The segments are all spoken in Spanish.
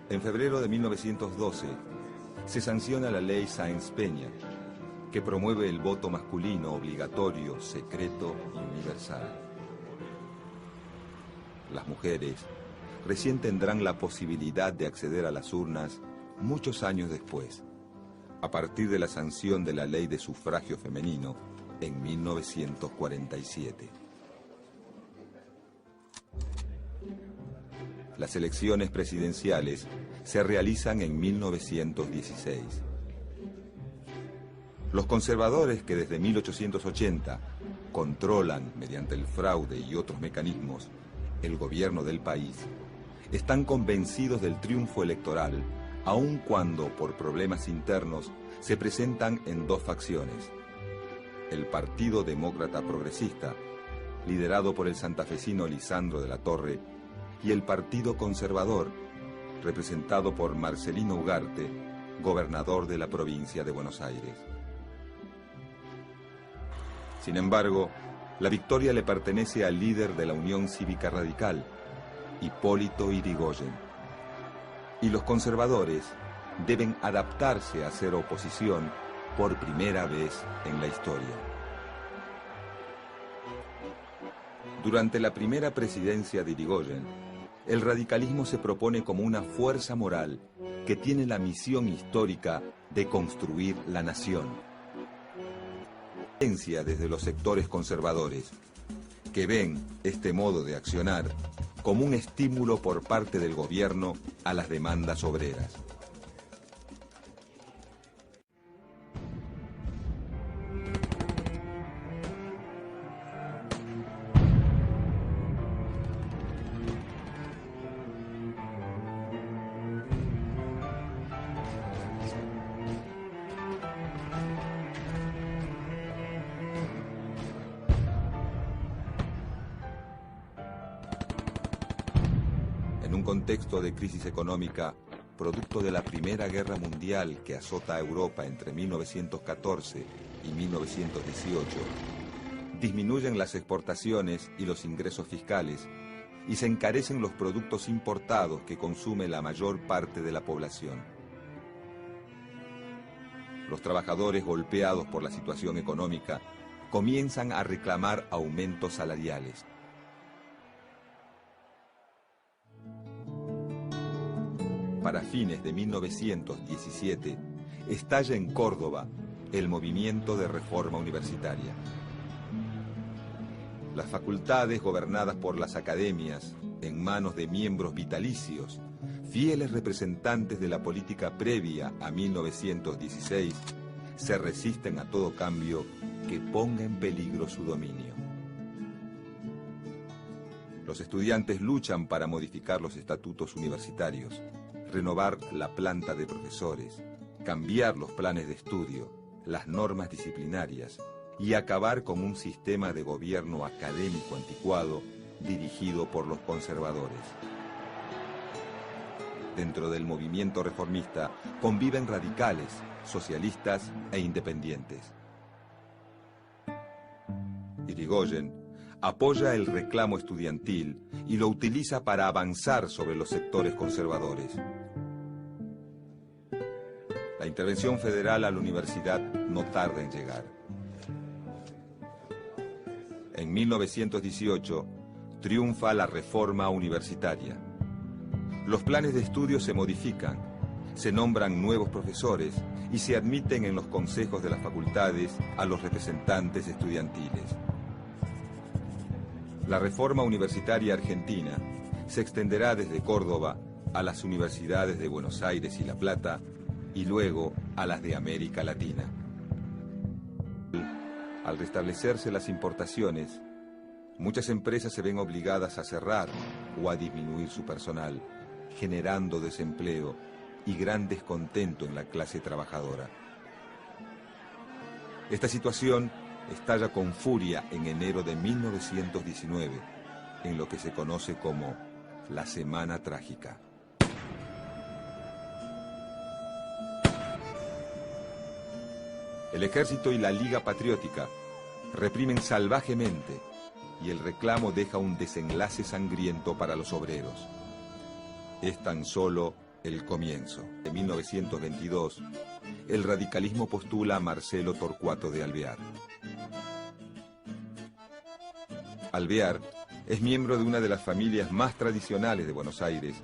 En febrero de 1912 se sanciona la ley Sáenz-Peña, que promueve el voto masculino obligatorio, secreto y universal. Las mujeres recién tendrán la posibilidad de acceder a las urnas muchos años después, a partir de la sanción de la ley de sufragio femenino en 1947. Las elecciones presidenciales se realizan en 1916. Los conservadores, que desde 1880 controlan, mediante el fraude y otros mecanismos, el gobierno del país, están convencidos del triunfo electoral, aun cuando, por problemas internos, se presentan en dos facciones: el Partido Demócrata Progresista, liderado por el santafesino Lisandro de la Torre, y el Partido Conservador, representado por Marcelino Ugarte, gobernador de la provincia de Buenos Aires. Sin embargo, la victoria le pertenece al líder de la Unión Cívica Radical, Hipólito Yrigoyen, y los conservadores deben adaptarse a hacer oposición por primera vez en la historia. Durante la primera presidencia de Yrigoyen, el radicalismo se propone como una fuerza moral que tiene la misión histórica de construir la nación. Desde los sectores conservadores, que ven este modo de accionar como un estímulo por parte del gobierno a las demandas obreras. En un contexto de crisis económica, producto de la Primera Guerra Mundial que azota a Europa entre 1914 y 1918, disminuyen las exportaciones y los ingresos fiscales y se encarecen los productos importados que consume la mayor parte de la población. Los trabajadores, golpeados por la situación económica, comienzan a reclamar aumentos salariales. Para fines de 1917, estalla en Córdoba el movimiento de reforma universitaria. Las facultades, gobernadas por las academias, en manos de miembros vitalicios, fieles representantes de la política previa a 1916, se resisten a todo cambio que ponga en peligro su dominio. Los estudiantes luchan para modificar los estatutos universitarios, renovar la planta de profesores, cambiar los planes de estudio, las normas disciplinarias y acabar con un sistema de gobierno académico anticuado dirigido por los conservadores. Dentro del movimiento reformista conviven radicales, socialistas e independientes. Yrigoyen apoya el reclamo estudiantil y lo utiliza para avanzar sobre los sectores conservadores. La intervención federal a la universidad no tarda en llegar. En 1918 triunfa la reforma universitaria. Los planes de estudio se modifican, se nombran nuevos profesores y se admiten en los consejos de las facultades a los representantes estudiantiles. La reforma universitaria argentina se extenderá desde Córdoba a las universidades de Buenos Aires y La Plata y luego a las de América Latina. Al restablecerse las importaciones, muchas empresas se ven obligadas a cerrar o a disminuir su personal, generando desempleo y gran descontento en la clase trabajadora. Esta situación estalla con furia en enero de 1919, en lo que se conoce como la Semana Trágica. El ejército y la Liga Patriótica reprimen salvajemente y el reclamo deja un desenlace sangriento para los obreros. Es tan solo El comienzo. En 1922, el radicalismo postula a Marcelo Torcuato de Alvear. Alvear es miembro de una de las familias más tradicionales de Buenos Aires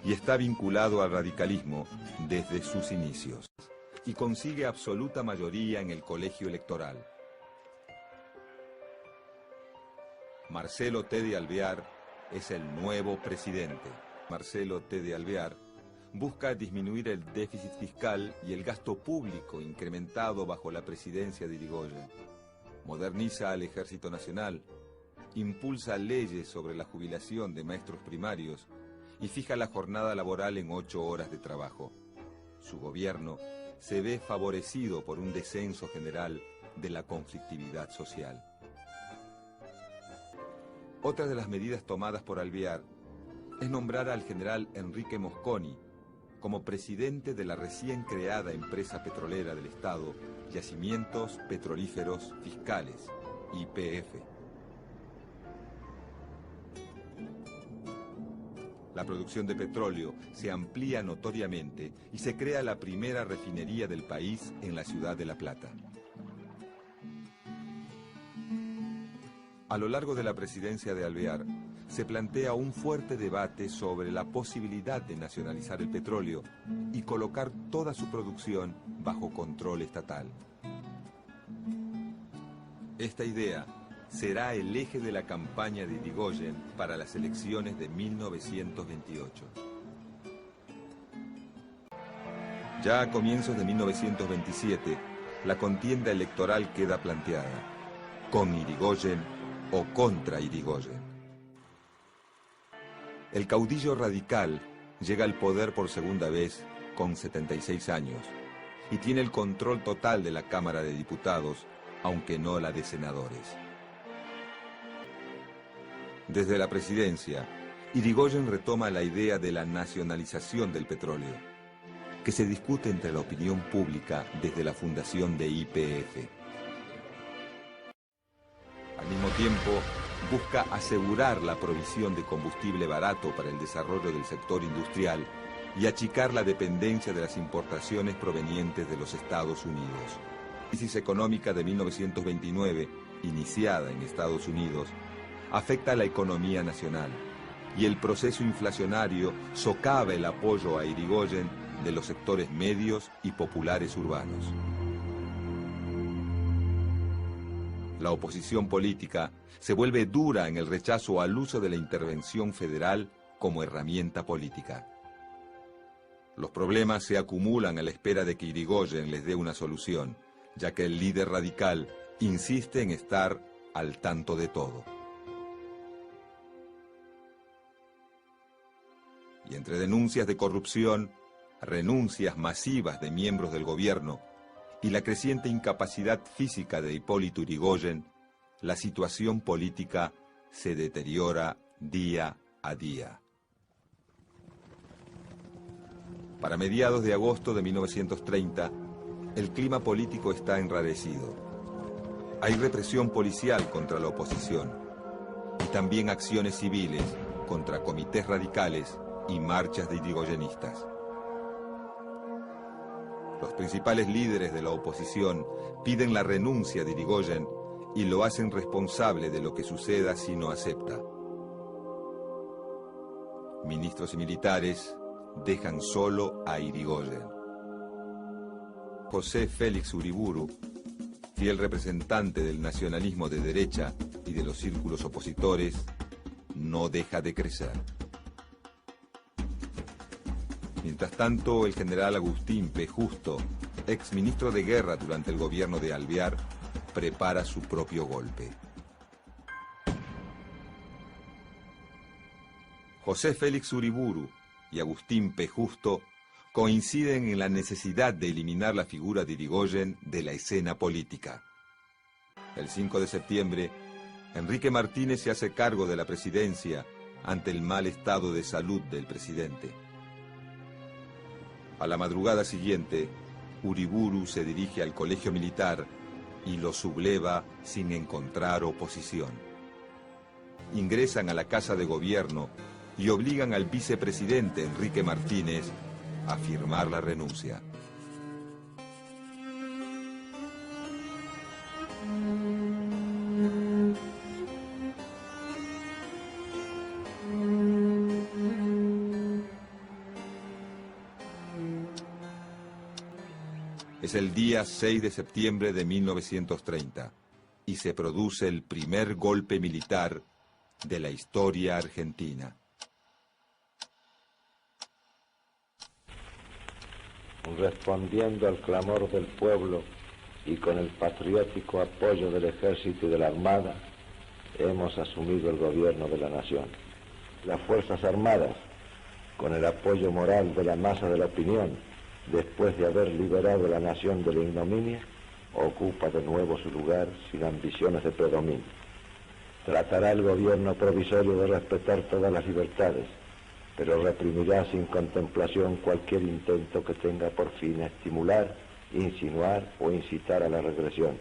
y está vinculado al radicalismo desde sus inicios. Y consigue absoluta mayoría en el colegio electoral. Marcelo T. de Alvear es el nuevo presidente. Marcelo T. de Alvear busca disminuir el déficit fiscal y el gasto público incrementado bajo la presidencia de Irigoyen. Moderniza al Ejército Nacional, impulsa leyes sobre la jubilación de maestros primarios y fija la jornada laboral en 8 horas de trabajo. Su gobierno se ve favorecido por un descenso general de la conflictividad social. Otra de las medidas tomadas por Alvear es nombrar al general Enrique Mosconi como presidente de la recién creada empresa petrolera del Estado, Yacimientos Petrolíferos Fiscales, YPF. La producción de petróleo se amplía notoriamente y se crea la primera refinería del país en la ciudad de La Plata. A lo largo de la presidencia de Alvear, se plantea un fuerte debate sobre la posibilidad de nacionalizar el petróleo y colocar toda su producción bajo control estatal. Esta idea será el eje de la campaña de Irigoyen para las elecciones de 1928. Ya a comienzos de 1927, la contienda electoral queda planteada, con Irigoyen o contra Irigoyen. El caudillo radical llega al poder por segunda vez con 76 años y tiene el control total de la Cámara de Diputados, aunque no la de senadores. Desde la presidencia, Irigoyen retoma la idea de la nacionalización del petróleo, que se discute entre la opinión pública desde la fundación de YPF. Al mismo tiempo, busca asegurar la provisión de combustible barato para el desarrollo del sector industrial y achicar la dependencia de las importaciones provenientes de los Estados Unidos. La crisis económica de 1929, iniciada en Estados Unidos, afecta a la economía nacional y el proceso inflacionario socava el apoyo a Irigoyen de los sectores medios y populares urbanos. La oposición política se vuelve dura en el rechazo al uso de la intervención federal como herramienta política. Los problemas se acumulan a la espera de que Irigoyen les dé una solución, ya que el líder radical insiste en estar al tanto de todo. Y entre denuncias de corrupción, renuncias masivas de miembros del gobierno y la creciente incapacidad física de Hipólito Yrigoyen, la situación política se deteriora día a día. Para mediados de agosto de 1930, el clima político está enrarecido. Hay represión policial contra la oposición y también acciones civiles contra comités radicales y marchas de irigoyenistas. Los principales líderes de la oposición piden la renuncia de Irigoyen y lo hacen responsable de lo que suceda si no acepta. Ministros y militares dejan solo a Irigoyen. José Félix Uriburu, fiel representante del nacionalismo de derecha y de los círculos opositores, no deja de crecer. Mientras tanto, el general Agustín P. Justo, ex ministro de Guerra durante el gobierno de Alvear, prepara su propio golpe. José Félix Uriburu y Agustín P. Justo coinciden en la necesidad de eliminar la figura de Irigoyen de la escena política. El 5 de septiembre, Enrique Martínez se hace cargo de la presidencia ante el mal estado de salud del presidente. A la madrugada siguiente, Uriburu se dirige al colegio militar y lo subleva sin encontrar oposición. Ingresan a la Casa de Gobierno y obligan al vicepresidente Enrique Martínez a firmar la renuncia. Es el día 6 de septiembre de 1930 y se produce el primer golpe militar de la historia argentina. Respondiendo al clamor del pueblo y con el patriótico apoyo del Ejército y de la Armada, hemos asumido el gobierno de la nación. Las Fuerzas Armadas, con el apoyo moral de la masa de la opinión, después de haber liberado a la nación de la ignominia, ocupa de nuevo su lugar sin ambiciones de predominio. Tratará el gobierno provisorio de respetar todas las libertades, pero reprimirá sin contemplación cualquier intento que tenga por fin estimular, insinuar o incitar a la regresión.